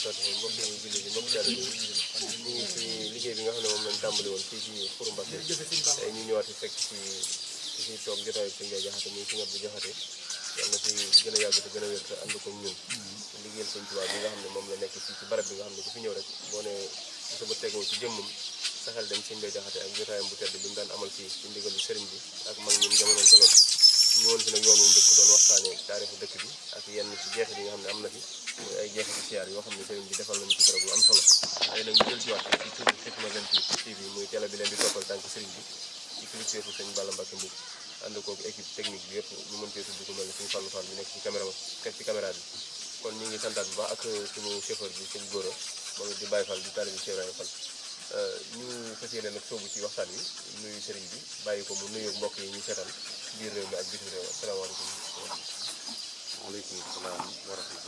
barakatuh mbokk yi julli bi mbokk taalibe bi ñu ngi ci liggéey bi nga xam ne moom lañ tàmbali woon fii ci Xuru Mbàkke tey ñu ñëwaat fekk ci toog jotaayu Sëñ Ndiaye Jaxate muy Sëñ Abdou Jaxate yàlla na fi gën a yàgg te gën a wér te ànd ko ñun liggéeyal Sëñ Tuubaa bi nga xam ne moom la nekk fii ci barab bi nga xam ne ku fi ñëw rek boo ne sa ba tegoo ci jëmmam sa xel dem Sëñ Ndiaye Jaxate ak jotaayam bu tedd bi mu daan amal fii ci ndigalu sëriñ bi ak mag ñun jamonoon teloon ñu woon fi nag yoon wu njëkk doon waxtaane taarixu dëkk bi ak yenn ci jeexit yi nga xam ne am na fi muy ay jeexiti siyaar yoo xam ne sëriñ bi defal nañu ci keroog lu am solo tey nag ñu jël si waat ci tuuti Hikma 28 TV muy télé bi leen di toppal tànk sëriñ bi ci kilifteefu Sëñ Balla Mbacke Mbuub ànd koog équipe technique bi yëpp ñu mën cee tudd ku mel ne suñu Fallou Fall bi nekk ci caméra bi kon ñu ngi santaat bu baax ak suñu chauffeur bi Sëñ Góora moom it di Baye Fall di taalibe Cheikh Ibrahima Fall ñu fas yéene nag soobu ci waxtaan wi nuyu sëriñ bi bàyyi ko mu nuyu mbokk yi ñu seetaan biir réew mi ak bitim réew asalaamaaleykum. waaleykum salaam wa rahmatulah.